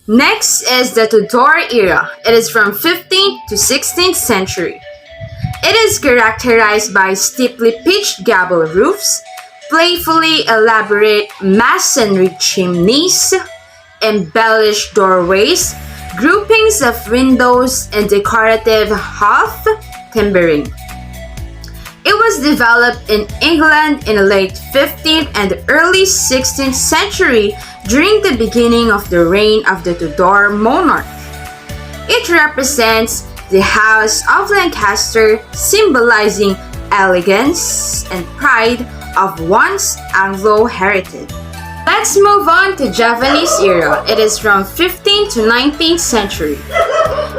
Next is the Tudor era. It is from 15th to 16th century. It is characterized by steeply pitched gable roofs, playfully elaborate masonry chimneys, embellished doorways, groupings of windows, and decorative hearth timbering. It was developed in England in the late 15th and early 16th century during the beginning of the reign of the Tudor monarch. It represents the House of Lancaster, symbolizing elegance and pride of one's Anglo heritage. Let's move on to Javanese era. It is from 15th to 19th century.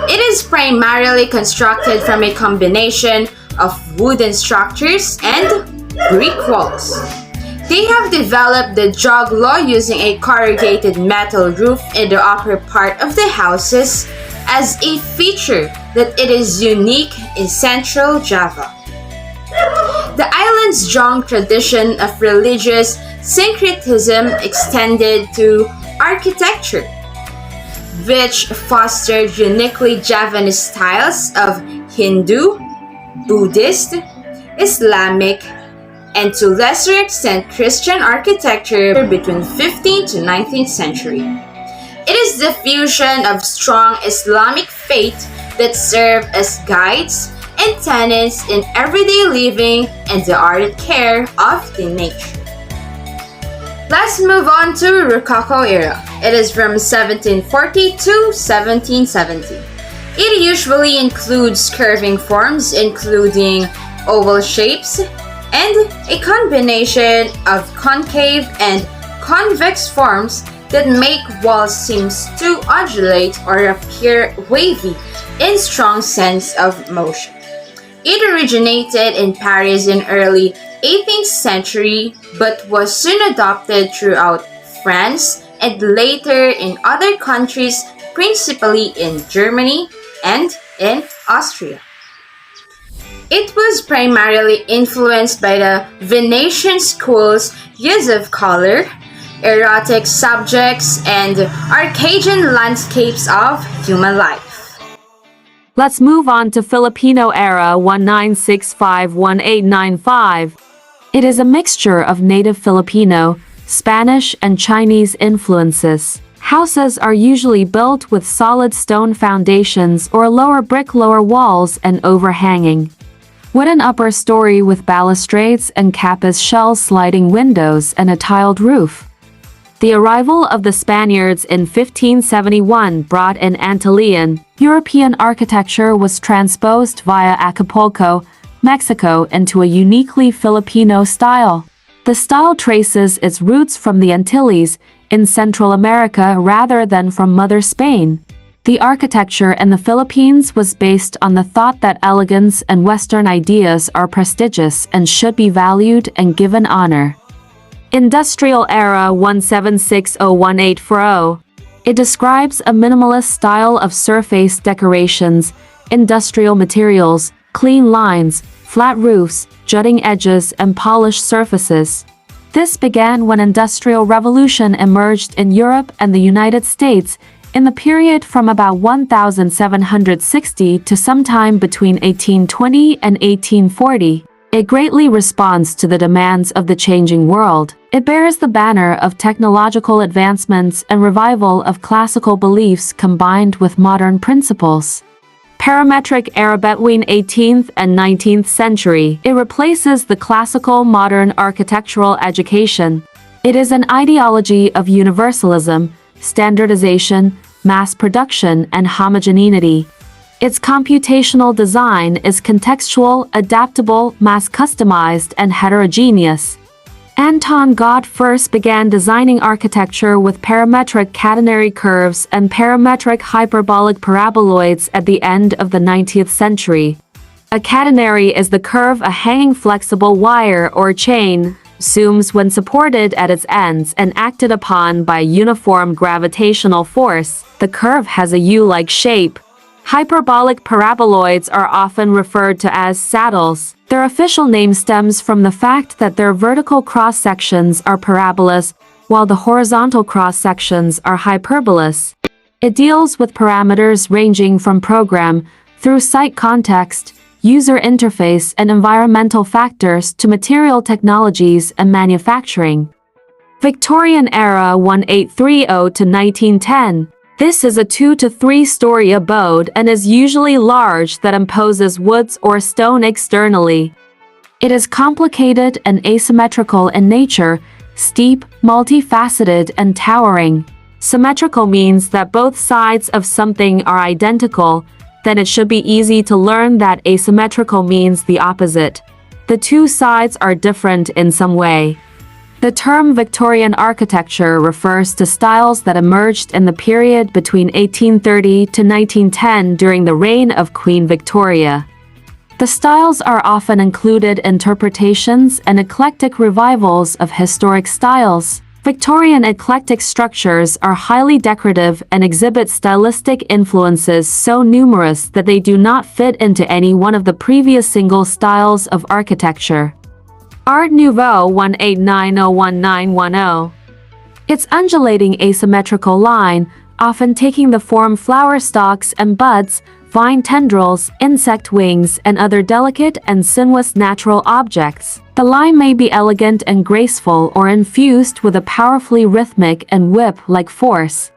It is primarily constructed from a combination of wooden structures and brick walls. They have developed the joglo using a corrugated metal roof in the upper part of the houses as a feature that it is unique in Central Java. The island's strong tradition of religious syncretism extended to architecture, which fostered uniquely Javanese styles of Hindu, Buddhist, Islamic, and to lesser extent Christian architecture between 15th to 19th century. It is the fusion of strong Islamic faith that serve as guides and tenets in everyday living and the ardent care of the nature. Let's move on to Rococo era. It is from 1740 to 1770. It usually includes curving forms including oval shapes and a combination of concave and convex forms that make walls seem to undulate or appear wavy in strong sense of motion. It originated in Paris in early 18th century but was soon adopted throughout France and later in other countries, principally in Germany and in Austria. It was primarily influenced by the Venetian school's use of color, erotic subjects, and Arcadian landscapes of human life. Let's move on to Filipino era 1965-1895. It is a mixture of native Filipino, Spanish, and Chinese influences. Houses are usually built with solid stone foundations or lower brick lower walls and overhanging wooden upper story with balustrades and capas shell sliding windows and a tiled roof. The arrival of the Spaniards in 1571 brought in Antillean, European architecture was transposed via Acapulco, Mexico into a uniquely Filipino style. The style traces its roots from the Antilles in Central America rather than from Mother Spain. The architecture in the Philippines was based on the thought that elegance and Western ideas are prestigious and should be valued and given honor. Industrial era 1760-1840. It describes a minimalist style of surface decorations, industrial materials, clean lines, flat roofs, jutting edges, and polished surfaces. This began when Industrial Revolution emerged in Europe and the United States in the period from about 1760 to sometime between 1820 and 1840. It greatly responds to the demands of the changing world. It bears the banner of technological advancements and revival of classical beliefs combined with modern principles. Parametric era between 18th and 19th century. It replaces the classical modern architectural education. It is an ideology of universalism, standardization, mass production, and homogeneity. Its computational design is contextual, adaptable, mass-customized, and heterogeneous. Anton Gott first began designing architecture with parametric catenary curves and parametric hyperbolic paraboloids at the end of the 19th century. A catenary is the curve a hanging flexible wire or chain assumes when supported at its ends and acted upon by a uniform gravitational force. The curve has a U-like shape. Hyperbolic paraboloids are often referred to as saddles. Their official name stems from the fact that their vertical cross-sections are parabolas, while the horizontal cross-sections are hyperbolas. It deals with parameters ranging from program, through site context, user interface and environmental factors to material technologies and manufacturing. Victorian era 1830 to 1910. This is a 2 to 3 story abode and is usually large that imposes woods or stone externally. It is complicated and asymmetrical in nature, steep, multifaceted and towering. Symmetrical means that both sides of something are identical, then it should be easy to learn that asymmetrical means the opposite. The two sides are different in some way. The term Victorian architecture refers to styles that emerged in the period between 1830 to 1910 during the reign of Queen Victoria. The styles are often included interpretations and eclectic revivals of historic styles. Victorian eclectic structures are highly decorative and exhibit stylistic influences so numerous that they do not fit into any one of the previous single styles of architecture. Art Nouveau 1890-1910. Its undulating asymmetrical line, often taking the form flower stalks and buds, vine tendrils, insect wings, and other delicate and sinuous natural objects. The line may be elegant and graceful or infused with a powerfully rhythmic and whip-like force.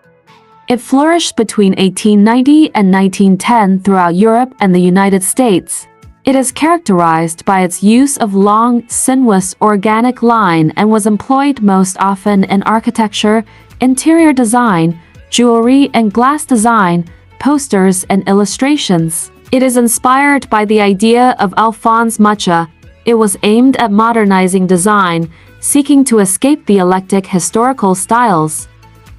It flourished between 1890 and 1910 throughout Europe and the United States. It is characterized by its use of long, sinuous, organic line and was employed most often in architecture, interior design, jewelry and glass design, posters and illustrations. It is inspired by the idea of Alphonse Mucha. It was aimed at modernizing design, seeking to escape the eclectic historical styles.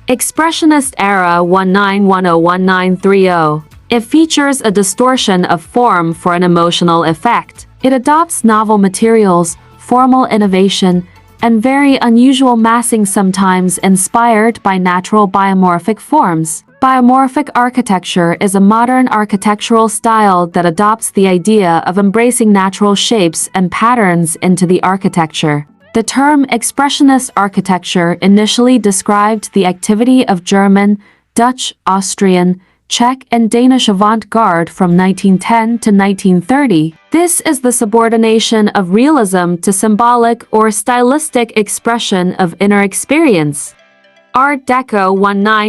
Expressionist era 1910-1930. It features a distortion of form for an emotional effect. It adopts novel materials, formal innovation, and very unusual massing, sometimes inspired by natural biomorphic forms. Biomorphic architecture is a modern architectural style that adopts the idea of embracing natural shapes and patterns into the architecture. The term expressionist architecture initially described the activity of German, Dutch, Austrian, Czech and Danish avant-garde from 1910 to 1930. This is the subordination of realism to symbolic or stylistic expression of inner experience. Art Deco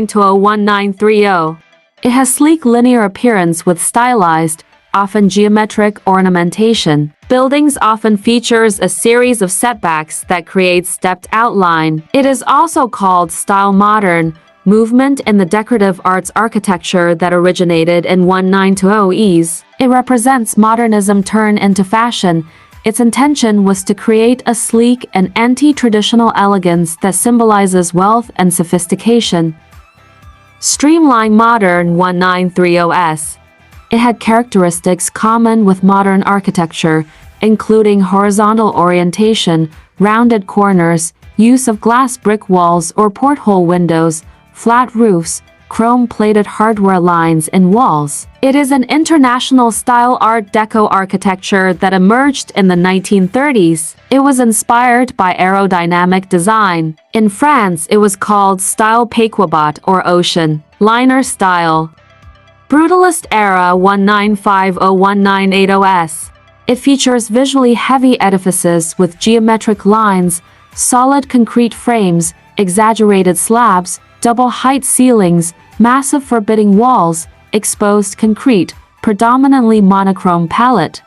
1920-1930. It has sleek linear appearance with stylized, often geometric ornamentation. Buildings often features a series of setbacks that create stepped outline. It is also called style modern, movement in the decorative arts architecture that originated in 1920s. It represents modernism turned into fashion. Its intention was to create a sleek and anti-traditional elegance that symbolizes wealth and sophistication. Streamline modern 1930s. It had characteristics common with modern architecture, including horizontal orientation, rounded corners, use of glass brick walls or porthole windows, flat roofs, chrome-plated hardware lines in walls. It is an international style Art Deco architecture that emerged in the 1930s. It was inspired by aerodynamic design. In France, it was called style Paquebot or ocean liner style. Brutalist era 1950-1980s. It features visually heavy edifices with geometric lines, solid concrete frames, exaggerated slabs, double-height ceilings, massive forbidding walls, exposed concrete, predominantly monochrome palette.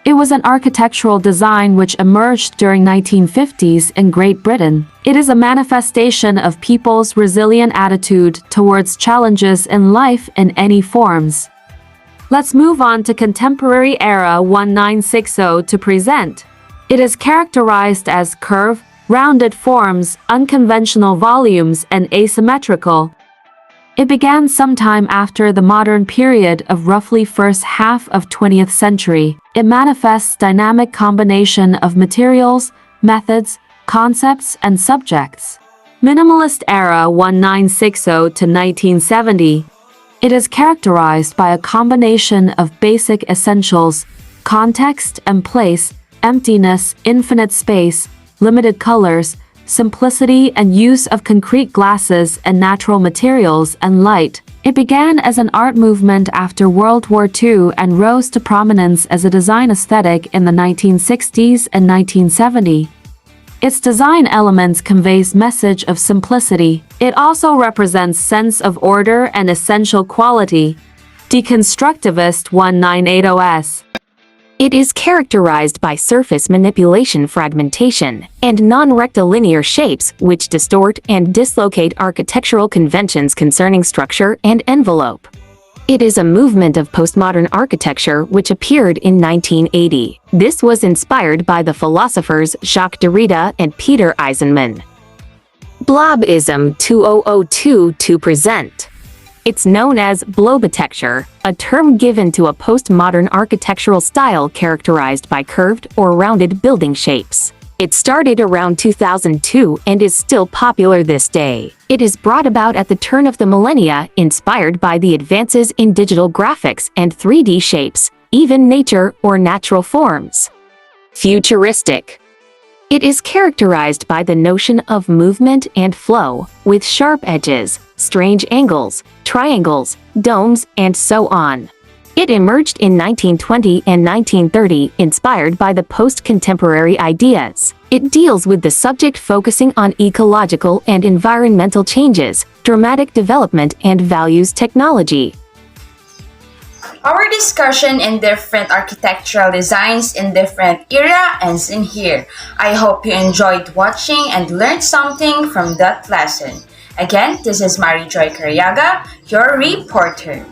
It was an architectural design which emerged during 1950s in Great Britain. It is a manifestation of people's resilient attitude towards challenges in life in any forms. Let's move on to contemporary era 1960 to present. It is characterized as curved, rounded forms, unconventional volumes, and asymmetrical. It began sometime after the modern period of roughly first half of 20th century. It manifests dynamic combination of materials, methods, concepts, and subjects. Minimalist era 1960 to 1970. It is characterized by a combination of basic essentials, context and place, emptiness, infinite space, limited colors, simplicity and use of concrete glasses and natural materials and light. It began as an art movement after World War II and rose to prominence as a design aesthetic in the 1960s and 1970s. Its design elements conveys message of simplicity. It also represents sense of order and essential quality. Deconstructivist 1980s. It is characterized by surface manipulation fragmentation and non-rectilinear shapes which distort and dislocate architectural conventions concerning structure and envelope. It is a movement of postmodern architecture which appeared in 1980. This was inspired by the philosophers Jacques Derrida and Peter Eisenman. Blobism 2002 to present. It's known as blobitecture, a term given to a postmodern architectural style characterized by curved or rounded building shapes. It started around 2002 and is still popular this day. It is brought about at the turn of the millennia, inspired by the advances in digital graphics and 3D shapes, even nature or natural forms. Futuristic. It is characterized by the notion of movement and flow, with sharp edges, strange angles, triangles, domes, and so on. It emerged in 1920 and 1930, inspired by the post-contemporary ideas. It deals with the subject focusing on ecological and environmental changes, dramatic development, and values technology. Our discussion in different architectural designs in different era ends in here. I hope you enjoyed watching and learned something from that lesson. Again, this is Mary Joy Cariaga, your reporter.